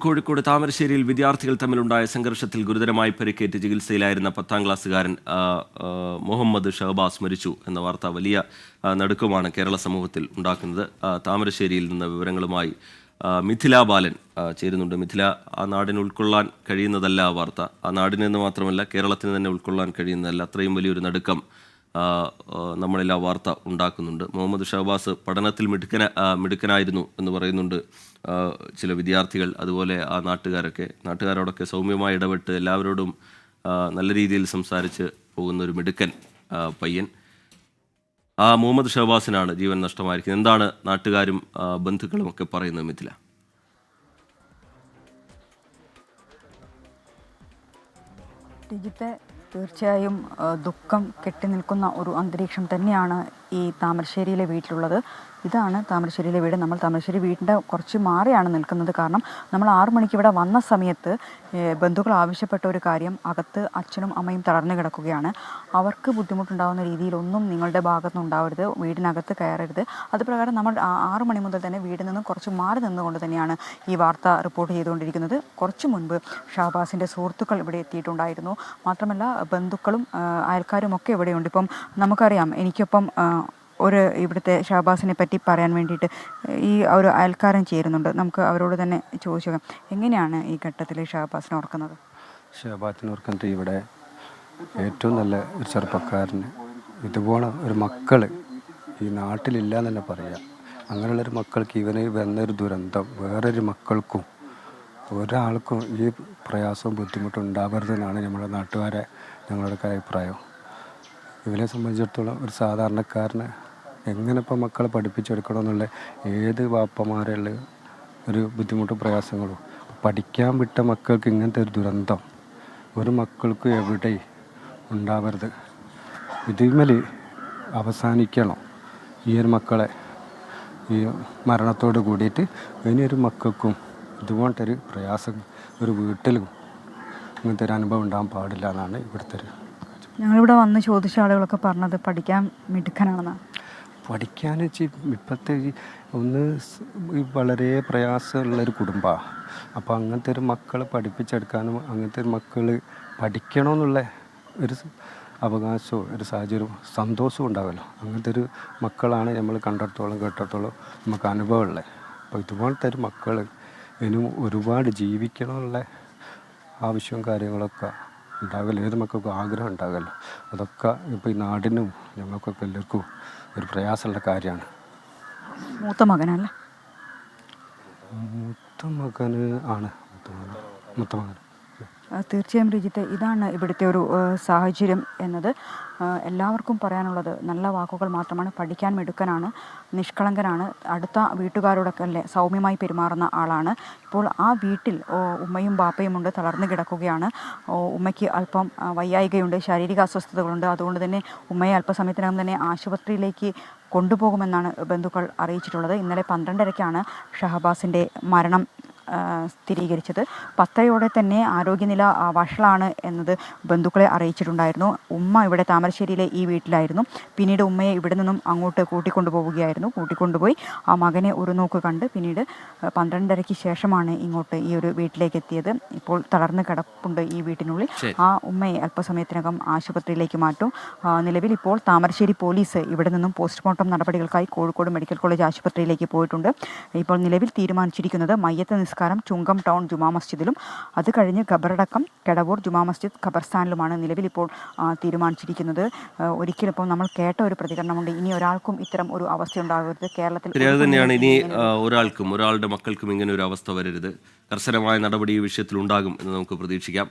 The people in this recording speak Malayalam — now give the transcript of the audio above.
കോഴിക്കോട് താമരശ്ശേരിയിൽ വിദ്യാർത്ഥികൾ തമ്മിലുണ്ടായ സംഘർഷത്തിൽ ഗുരുതരമായി പരിക്കേറ്റ് ചികിത്സയിലായിരുന്ന 10ാം ക്ലാസ്സുകാരൻ മുഹമ്മദ് ഷഹബാസ് മരിച്ചു എന്ന വാർത്ത വലിയ നടുക്കമാണ് കേരള സമൂഹത്തിൽ ഉണ്ടാക്കുന്നത്. താമരശ്ശേരിയിൽ നിന്ന് വിവരങ്ങളുമായി മിഥില ബാലൻ ചേരുന്നുണ്ട്. മിഥില, ആ നാടിന് ഉൾക്കൊള്ളാൻ കഴിയുന്നതല്ല ആ വാർത്ത. ആ നാടിന് എന്ന് മാത്രമല്ല കേരളത്തിന് തന്നെ ഉൾക്കൊള്ളാൻ കഴിയുന്നതല്ല. അത്രയും വലിയൊരു നടുക്കം നമ്മളിൽ ആ വാർത്ത ഉണ്ടാക്കുന്നുണ്ട്. മുഹമ്മദ് ഷഹബാസ് പഠനത്തിൽ മിടുക്കനായിരുന്നു എന്ന് പറയുന്നുണ്ട് ചില വിദ്യാർത്ഥികൾ. അതുപോലെ ആ നാട്ടുകാരോടൊക്കെ സൗമ്യമായി ഇടപെട്ട് എല്ലാവരോടും നല്ല രീതിയിൽ സംസാരിച്ച് പോകുന്ന ഒരു മിടുക്കൻ പയ്യൻ. ആ മുഹമ്മദ് ഷഹബാസിനാണ് ജീവൻ നഷ്ടമായിരിക്കുന്നത്. എന്താണ് നാട്ടുകാരും ബന്ധുക്കളും ഒക്കെ പറയുന്നത് മിഥില? തീർച്ചയായും ദുഃഖം കെട്ടിനിൽക്കുന്ന ഒരു അന്തരീക്ഷം തന്നെയാണ് ഈ താമരശ്ശേരിയിലെ വീട്ടിലുള്ളത്. ഇതാണ് താമരശ്ശേരിയിലെ വീട്. നമ്മൾ താമരശ്ശേരി വീടിൻ്റെ കുറച്ച് മാറിയാണ് നിൽക്കുന്നത്. കാരണം നമ്മൾ 6 മണിക്ക് ഇവിടെ വന്ന സമയത്ത് ബന്ധുക്കൾ ആവശ്യപ്പെട്ട ഒരു കാര്യം, അകത്ത് അച്ഛനും അമ്മയും തളർന്നു കിടക്കുകയാണ്, അവർക്ക് ബുദ്ധിമുട്ടുണ്ടാകുന്ന രീതിയിലൊന്നും നിങ്ങളുടെ ഭാഗത്തുനിന്ന് ഉണ്ടാവരുത്, വീടിനകത്ത് കയറരുത്. അതുപ്രകാരം നമ്മൾ 6 മണി മുതൽ തന്നെ വീടിൽ നിന്നും കുറച്ച് മാറി നിന്നുകൊണ്ട് തന്നെയാണ് ഈ വാർത്ത റിപ്പോർട്ട് ചെയ്തുകൊണ്ടിരിക്കുന്നത്. കുറച്ച് മുൻപ് ഷഹബാസിൻ്റെ സുഹൃത്തുക്കൾ ഇവിടെ എത്തിയിട്ടുണ്ടായിരുന്നു. മാത്രമല്ല ബന്ധുക്കളും അയൽക്കാരും ഒക്കെ ഇവിടെയുണ്ട്. ഇപ്പം നമുക്കറിയാം, എനിക്കൊപ്പം ഇവിടുത്തെ ഷഹബാസിനെ പറ്റി പറയാൻ വേണ്ടിയിട്ട് ഈ ഒരു അയൽക്കാരൻ ചേരുന്നുണ്ട്. നമുക്ക് അവരോട് തന്നെ ചോദിച്ചേക്കാം, എങ്ങനെയാണ് ഈ ഘട്ടത്തിൽ ഷഹബാസിനെ ഓർക്കുന്നത്? ഷഹബാസിനെ ഓർക്കുന്നത്, ഇവിടെ ഏറ്റവും നല്ല ഒരു ചെറുപ്പക്കാരന് ഇതുപോലെ ഒരു മക്കൾ ഈ നാട്ടിലില്ല എന്ന് തന്നെ പറയാം. അങ്ങനെയുള്ളൊരു മക്കൾക്ക് ഇവന് വന്നൊരു ദുരന്തം വേറൊരു മക്കൾക്കും ഒരാൾക്കും ഈ പ്രയാസവും ബുദ്ധിമുട്ടും ഉണ്ടാവരുതെന്നാണ് ഞങ്ങളുടെ അഭിപ്രായം. ഇവനെ സംബന്ധിച്ചിടത്തോളം ഒരു സാധാരണക്കാരന് എങ്ങനെ ഇപ്പം മക്കളെ പഠിപ്പിച്ചെടുക്കണമെന്നുള്ള ഏത് വാപ്പമാരുള്ള ഒരു ബുദ്ധിമുട്ടും പ്രയാസങ്ങളും, പഠിക്കാൻ വിട്ട മക്കൾക്ക് ഇങ്ങനത്തെ ഒരു ദുരന്തം ഒരു മക്കൾക്ക് എവിടെ ഉണ്ടാവരുത്. ഇതിന്മേൽ അവസാനിക്കണം. ഈ ഒരു മക്കളെ ഈ മരണത്തോട് കൂടിയിട്ട് ഇനിയൊരു മക്കൾക്കും ഇതുപോലത്തെ ഒരു പ്രയാസം ഒരു വീട്ടിലും ഇങ്ങനത്തെ ഒരു അനുഭവം ഉണ്ടാകാൻ പാടില്ല എന്നാണ് ഇവിടുത്തെ ഒരു. ഞങ്ങളിവിടെ വന്ന് ചോദിച്ച ആളുകളൊക്കെ പറഞ്ഞത് പഠിക്കാൻ മിടുക്കനാണെന്നാണ്. പഠിക്കാൻ ഇപ്പോഴത്തെ വളരെ പ്രയാസമുള്ളൊരു കുടുംബമാണ്. അപ്പോൾ അങ്ങനത്തെ ഒരു മക്കളെ പഠിപ്പിച്ചെടുക്കാനും അങ്ങനത്തെ ഒരു മക്കൾ പഠിക്കണമെന്നുള്ള ഒരു അവകാശവും ഒരു സാഹചര്യവും സന്തോഷവും ഉണ്ടാവുമല്ലോ. അങ്ങനത്തെ ഒരു മക്കളാണ് നമ്മൾ കണ്ടിടത്തോളം കേട്ടിടത്തോളം നമുക്ക് അനുഭവമുള്ളത്. അപ്പോൾ ഇതുപോലത്തെ ഒരു മക്കൾ ഇനിയും ഒരുപാട് ജീവിക്കണമെന്നുള്ള ആവശ്യവും കാര്യങ്ങളൊക്കെ ഉണ്ടാവില്ല. ഏത് മക്കൾക്കും ആഗ്രഹം ഉണ്ടാകുമല്ലോ. അതൊക്കെ ഇപ്പോൾ ഈ നാടിനും ഞങ്ങൾക്കൊക്കെ എല്ലാവർക്കും ഒരു പ്രയാസമുള്ള കാര്യമാണ്. മൂത്ത മകനല്ലേ? മൂത്ത മകൻ. തീർച്ചയായും രജിത്ത്, ഇതാണ് ഇവിടുത്തെ ഒരു സാഹചര്യം എന്നത്. എല്ലാവർക്കും പറയാനുള്ളത് നല്ല വാക്കുകൾ മാത്രമാണ്. പഠിക്കാൻ മിടുക്കനാണ്, നിഷ്കളങ്കനാണ്, അടുത്ത വീട്ടുകാരോടൊക്കെ അല്ലേ സൗമ്യമായി പെരുമാറുന്ന ആളാണ്. ഇപ്പോൾ ആ വീട്ടിൽ ഉമ്മയും ബാപ്പയും ഉണ്ട്, തളർന്നു കിടക്കുകയാണ്. ഉമ്മയ്ക്ക് അല്പം വയ്യായികയുണ്ട്, ശാരീരിക അസ്വസ്ഥതകളുണ്ട്. അതുകൊണ്ട് തന്നെ ഉമ്മയെ അല്പസമയത്തിനകം തന്നെ ആശുപത്രിയിലേക്ക് കൊണ്ടുപോകുമെന്നാണ് ബന്ധുക്കൾ അറിയിച്ചിട്ടുള്ളത്. ഇന്നലെ 12:30-ക്കാണ് ഷഹബാസിൻ്റെ മരണം സ്ഥിരീകരിച്ചത്. 10:00-യോടെ തന്നെ ആരോഗ്യനില വഷളാണ് എന്നത് ബന്ധുക്കളെ അറിയിച്ചിട്ടുണ്ടായിരുന്നു. ഉമ്മ ഇവിടെ താമരശ്ശേരിയിലെ ഈ വീട്ടിലായിരുന്നു. പിന്നീട് ഉമ്മയെ ഇവിടെ നിന്നും അങ്ങോട്ട് കൂട്ടിക്കൊണ്ടുപോയി ആ മകനെ ഒരു നോക്ക് കണ്ട് പിന്നീട് 12:30-ക്ക് ശേഷമാണ് ഇങ്ങോട്ട് ഈ ഒരു വീട്ടിലേക്ക് എത്തിയത്. ഇപ്പോൾ തളർന്ന് കിടപ്പുണ്ട് ഈ വീട്ടിനുള്ളിൽ. ആ ഉമ്മയെ അല്പസമയത്തിനകം ആശുപത്രിയിലേക്ക് മാറ്റും. നിലവിൽ ഇപ്പോൾ താമരശ്ശേരി പോലീസ് ഇവിടെ നിന്നും പോസ്റ്റ്മോർട്ടം നടപടികൾക്കായി കോഴിക്കോട് മെഡിക്കൽ കോളേജ് ആശുപത്രിയിലേക്ക് പോയിട്ടുണ്ട്. ഇപ്പോൾ നിലവിൽ തീരുമാനിച്ചിരിക്കുന്നത് മയ്യത്ത് നിസ്കാരം ചുങ്കം ടൗൺ ജുമാ മസ്ജിദിലും അത് കഴിഞ്ഞ് ഖബറടക്കം കെടവൂർ ജുമാ മസ്ജിദ് ഖബർസ്ഥാനിലുമാണ് നിലവിൽ ഇപ്പോൾ തീരുമാനിച്ചിരിക്കുന്നത്. ഒരിക്കലും ഇപ്പോൾ നമ്മൾ കേട്ട ഒരു പ്രതികരണമുണ്ട്, ഇനി ഒരാൾക്കും ഇത്തരം ഒരു അവസ്ഥ ഉണ്ടാകരുത് കേരളത്തിൽ. തന്നെയാണ് ഇനി ഒരാളുടെ മക്കൾക്കും ഇങ്ങനെ ഒരു അവസ്ഥ വരരുത്. കർശനമായ നടപടി ഈ വിഷയത്തിൽ ഉണ്ടാകും എന്ന് നമുക്ക് പ്രതീക്ഷിക്കാം.